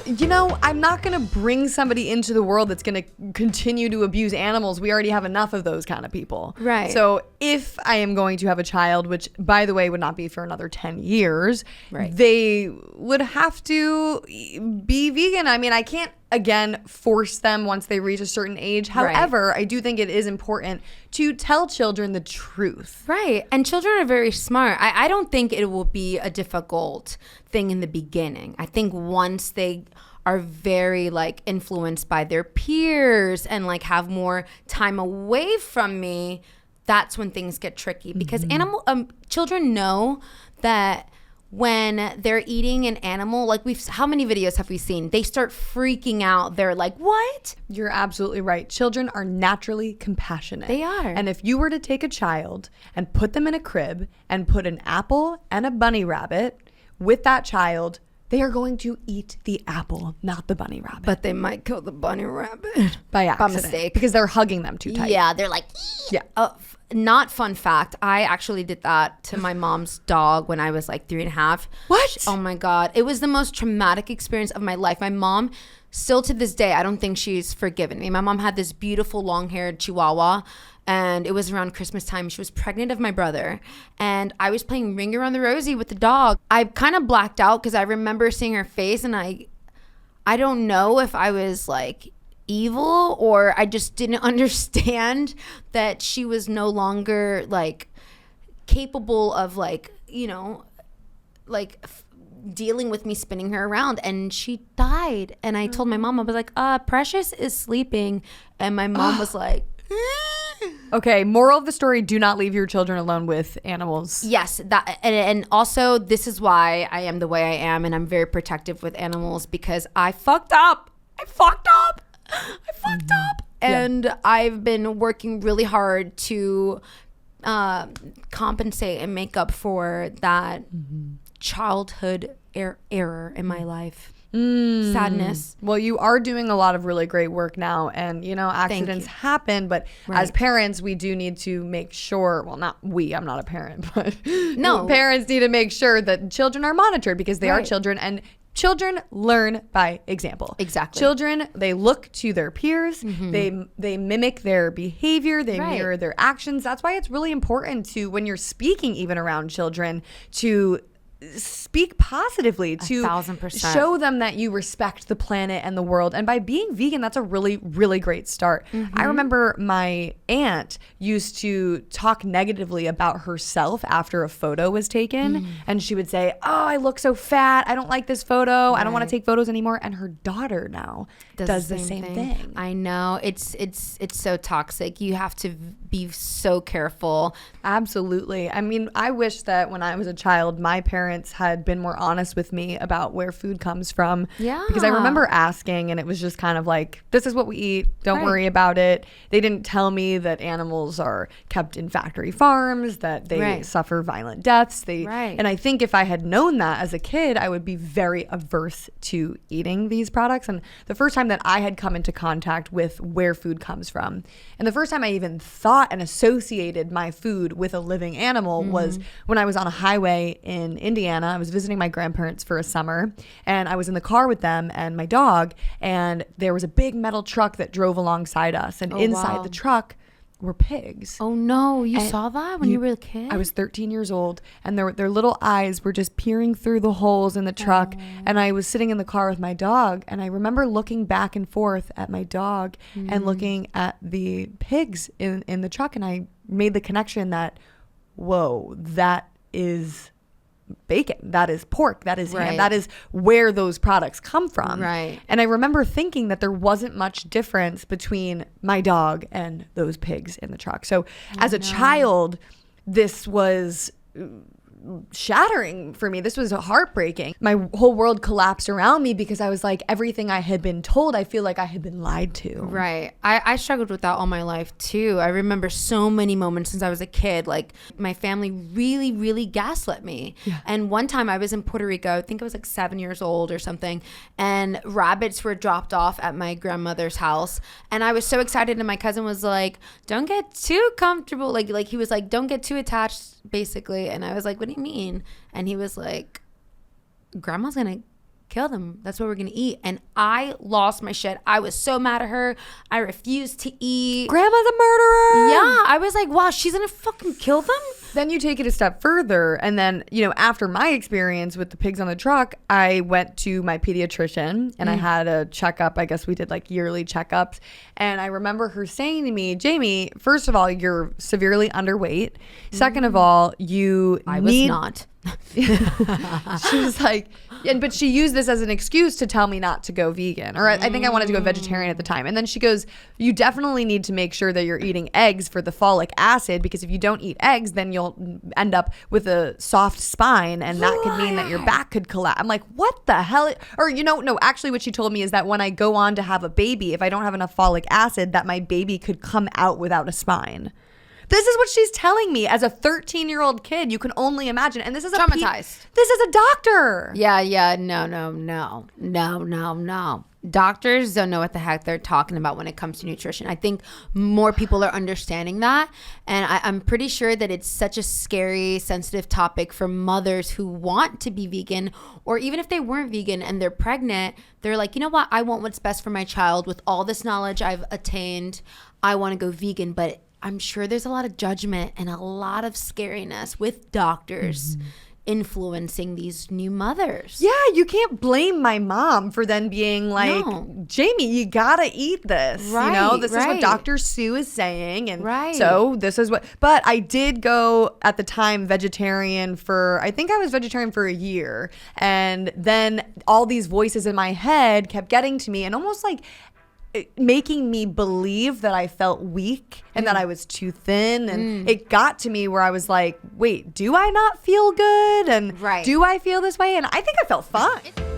You know, I'm not going to bring somebody into the world that's going to continue to abuse animals. We already have enough of those kind of people. Right. So if I am going to have a child, which by the way would not be for another 10 years, Right. they would have to be vegan. I mean, I can't, again, force them once they reach a certain age. However, I do think it is important to tell children the truth. Right. And children are very smart. I don't think it will be a difficult thing in the beginning. I think once they are very like influenced by their peers and like have more time away from me, that's when things get tricky because children know that when they're eating an animal, like how many videos have we seen? They start freaking out. They're like, what? You're absolutely right. Children are naturally compassionate. They are. And if you were to take a child and put them in a crib and put an apple and a bunny rabbit with that child, they are going to eat the apple, not the bunny rabbit. But they might kill the bunny rabbit. By accident. By mistake. Because they're hugging them too tight. Yeah, they're like, yeah. Not fun fact. I actually did that to my mom's dog when I was like 3.5. What? Oh my God. It was the most traumatic experience of my life. My mom, still to this day, I don't think she's forgiven me. My mom had this beautiful long-haired Chihuahua, and it was around Christmas time. She was pregnant of my brother, and I was playing Ring Around the Rosie with the dog. I kind of blacked out because I remember seeing her face, and I don't know if I was like evil or I just didn't understand that she was no longer like capable of like, you know, like dealing with me spinning her around, and she died. And I told my mom, I was like, Precious is sleeping. And my mom was like, Okay, moral of the story, do not leave your children alone with animals. yes, that and also this is why I am the way I am, and I'm very protective with animals because I fucked up. And I've been working really hard to compensate and make up for that childhood error in my life. Sadness. Well, you are doing a lot of really great work now, and you know, accidents happen, but as parents we do need to make sure, well, not we, I'm not a parent, but No. parents need to make sure that children are monitored because they are children, and children learn by example. Exactly. Children, they look to their peers, they mimic their behavior, they mirror their actions. That's why it's really important to, when you're speaking even around children, to speak positively, to 1,000%. show them that you respect the planet and the world. And by being vegan, that's a really, really great start. I remember my aunt used to talk negatively about herself after a photo was taken. And she would say, oh, I look so fat. I don't like this photo. I don't want to take photos anymore. And her daughter now does the same thing. I know. It's so toxic. You have to be so careful. Absolutely. I mean, I wish that when I was a child, my parents had been more honest with me about where food comes from. Yeah. Because I remember asking, and it was just kind of like, this is what we eat. Don't worry about it. They didn't tell me that animals are kept in factory farms, that they suffer violent deaths. And I think if I had known that as a kid, I would be very averse to eating these products. And the first time that I had come into contact with where food comes from, and the first time I even thought and associated my food with a living animal was when I was on a highway in Indiana. I was visiting my grandparents for a summer, and I was in the car with them and my dog, and there was a big metal truck that drove alongside us, and inside the truck were pigs. Oh no, you saw that when you were a kid? I was 13 years old, and their little eyes were just peering through the holes in the truck. And I was sitting in the car with my dog, and I remember looking back and forth at my dog and looking at the pigs in the truck, and I made the connection that, whoa, that is bacon, that is pork, that is ham, that is where those products come from. Right. And I remember thinking that there wasn't much difference between my dog and those pigs in the truck. So as a child, this was shattering for me. This was heartbreaking. My whole world collapsed around me because I was like, everything I had been told, I feel like I had been lied to. Right. I struggled with that all my life too. I remember so many moments since I was a kid, like my family really, really gaslit me. Yeah. And one time I was in Puerto Rico, I think I was like 7 years old or something, and rabbits were dropped off at my grandmother's house. And I was so excited, and my cousin was like, don't get too comfortable. Like he was like, don't get too attached, basically. And I was like, what do you mean? And he was like, grandma's gonna kill them. That's what we're going to eat. And I lost my shit. I was so mad at her. I refused to eat. Grandma's a murderer. Yeah. I was like, wow, she's going to fucking kill them? Then you take it a step further. And then, after my experience with the pigs on the truck, I went to my pediatrician and I had a checkup. I guess we did like yearly checkups. And I remember her saying to me, Jamie, first of all, you're severely underweight. Second of all, I was not. She was like, but she used this as an excuse to tell me not to go vegan, or I think I wanted to go vegetarian at the time. And then she goes, you definitely need to make sure that you're eating eggs for the folic acid, because if you don't eat eggs, then you'll end up with a soft spine, and that could mean that your back could collapse. I'm like, what the hell? Or no, actually what she told me is that when I go on to have a baby, if I don't have enough folic acid, that my baby could come out without a spine. This is what she's telling me as a 13-year-old kid. You can only imagine. And this is traumatized. This is a doctor. Yeah. No. Doctors don't know what the heck they're talking about when it comes to nutrition. I think more people are understanding that. And I'm pretty sure that it's such a scary, sensitive topic for mothers who want to be vegan, or even if they weren't vegan and they're pregnant, they're like, you know what? I want what's best for my child. With all this knowledge I've attained, I want to go vegan. But I'm sure there's a lot of judgment and a lot of scariness with doctors influencing these new mothers. Yeah, you can't blame my mom for then being like, no. Jamie, you gotta eat this. Right, this is what Dr. Sue is saying. And right. So this is what, but I did go at the time vegetarian I think I was vegetarian for a year. And then all these voices in my head kept getting to me and almost like making me believe that I felt weak and that I was too thin. And it got to me where I was like, wait, do I not feel good? And do I feel this way? And I think I felt fine.